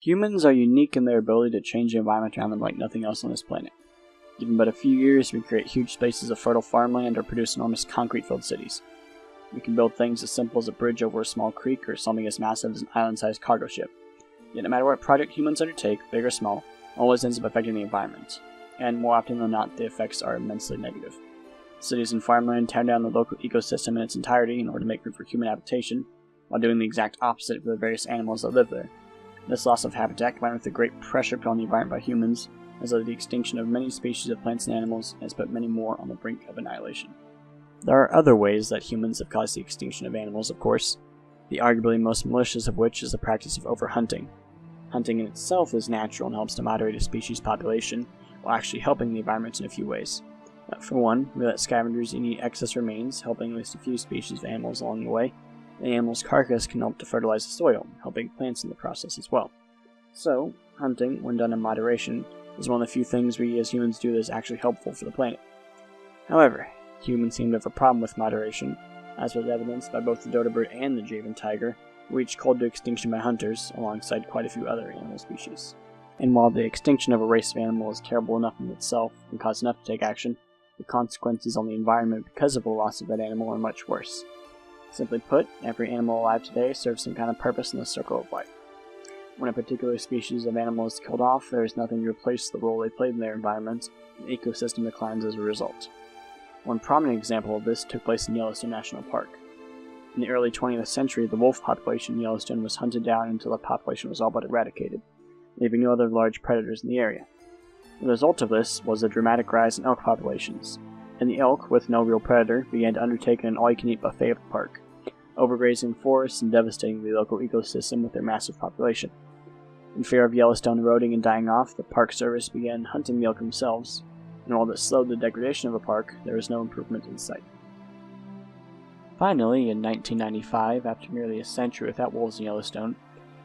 Humans are unique in their ability to change the environment around them like nothing else on this planet. Given but a few years, we create huge spaces of fertile farmland or produce enormous concrete-filled cities. We can build things as simple as a bridge over a small creek or something as massive as an island-sized cargo ship. Yet no matter what project humans undertake, big or small, always ends up affecting the environment. And more often than not, the effects are immensely negative. Cities and farmland tear down the local ecosystem in its entirety in order to make room for human habitation, while doing the exact opposite for the various animals that live there. This loss of habitat, combined with the great pressure put on the environment by humans, has led to the extinction of many species of plants and animals, and has put many more on the brink of annihilation. There are other ways that humans have caused the extinction of animals, of course, the arguably most malicious of which is the practice of overhunting. Hunting in itself is natural and helps to moderate a species' population, while actually helping the environment in a few ways. For one, we let scavengers eat excess remains, helping at least a few species of animals along the way. The animal's carcass can help to fertilize the soil, helping plants in the process as well. So, hunting, when done in moderation, is one of the few things we as humans do that is actually helpful for the planet. However, humans seem to have a problem with moderation, as was evidenced by both the dodo bird and the Javan tiger, who each called to extinction by hunters, alongside quite a few other animal species. And while the extinction of a race of animal is terrible enough in itself and cause enough to take action, the consequences on the environment because of the loss of that animal are much worse. Simply put, every animal alive today serves some kind of purpose in the circle of life. When a particular species of animal is killed off, there is nothing to replace the role they played in their environment, and the ecosystem declines as a result. One prominent example of this took place in Yellowstone National Park. In the early 20th century, the wolf population in Yellowstone was hunted down until the population was all but eradicated, leaving no other large predators in the area. The result of this was a dramatic rise in elk populations, and the elk, with no real predator, began to undertake an all-you-can-eat buffet of the park, overgrazing forests and devastating the local ecosystem with their massive population. In fear of Yellowstone eroding and dying off, the Park Service began hunting the elk themselves, and while this slowed the degradation of the park, there was no improvement in sight. Finally, in 1995, after nearly a century without wolves in Yellowstone,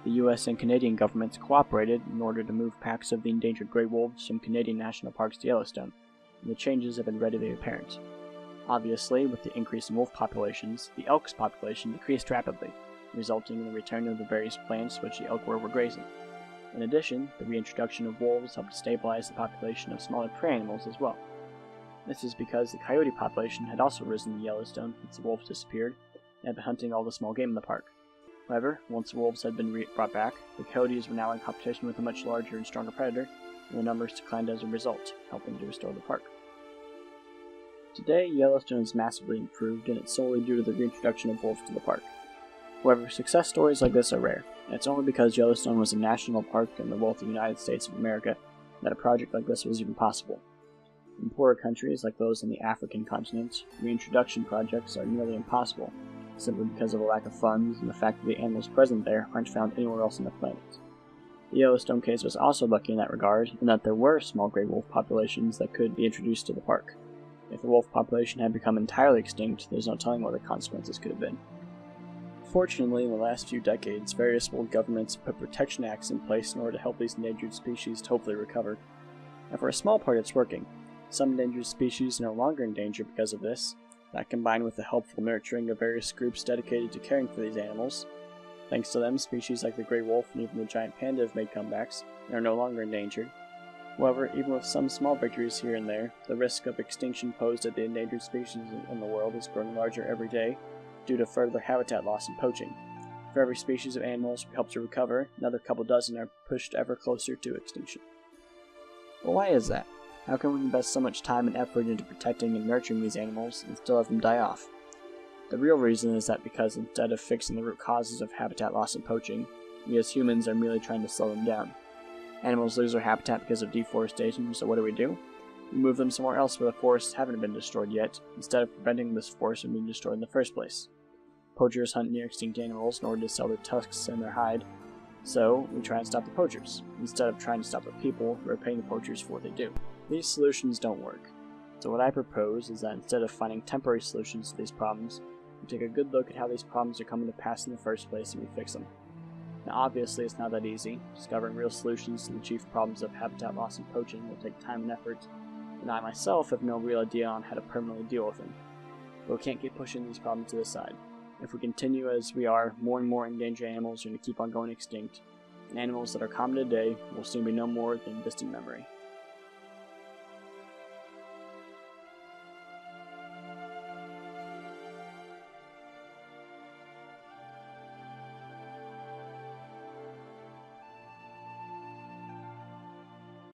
the US and Canadian governments cooperated in order to move packs of the endangered gray wolves from Canadian national parks to Yellowstone, and the changes have been readily apparent. Obviously, with the increase in wolf populations, the elk's population decreased rapidly, resulting in the return of the various plants which the elk were overgrazing. In addition, the reintroduction of wolves helped to stabilize the population of smaller prey animals as well. This is because the coyote population had also risen in Yellowstone since the wolves disappeared, and had been hunting all the small game in the park. However, once the wolves had been brought back, the coyotes were now in competition with a much larger and stronger predator, and the numbers declined as a result, helping to restore the park. Today, Yellowstone is massively improved, and it's solely due to the reintroduction of wolves to the park. However, success stories like this are rare, and it's only because Yellowstone was a national park in the wealthy United States of America that a project like this was even possible. In poorer countries like those on the African continent, reintroduction projects are nearly impossible, simply because of a lack of funds and the fact that the animals present there aren't found anywhere else on the planet. The Yellowstone case was also lucky in that regard, in that there were small gray wolf populations that could be introduced to the park. If the wolf population had become entirely extinct, there's no telling what the consequences could have been. Fortunately, in the last few decades, various world governments have put protection acts in place in order to help these endangered species to hopefully recover. And for a small part, it's working. Some endangered species are no longer in danger because of this. That, combined with the helpful nurturing of various groups dedicated to caring for these animals. Thanks to them, species like the gray wolf and even the giant panda have made comebacks and are no longer endangered. However, even with some small victories here and there, the risk of extinction posed at the endangered species in the world is growing larger every day due to further habitat loss and poaching. For every species of animals we help to recover, another couple dozen are pushed ever closer to extinction. Well, why is that? How can we invest so much time and effort into protecting and nurturing these animals and still have them die off? The real reason is that because instead of fixing the root causes of habitat loss and poaching, we as humans are merely trying to slow them down. Animals lose their habitat because of deforestation, so what do? We move them somewhere else where the forests haven't been destroyed yet, instead of preventing this forest from being destroyed in the first place. Poachers hunt near extinct animals in order to sell their tusks and their hide, so we try and stop the poachers, instead of trying to stop the people who are paying the poachers for what they do. These solutions don't work, so what I propose is that instead of finding temporary solutions to these problems, we take a good look at how these problems are coming to pass in the first place and we fix them. Now obviously it's not that easy. Discovering real solutions to the chief problems of habitat loss and poaching will take time and effort, and I myself have no real idea on how to permanently deal with them. But we can't keep pushing these problems to the side. If we continue as we are, more and more endangered animals are going to keep on going extinct, and animals that are common today will soon be no more than distant memory.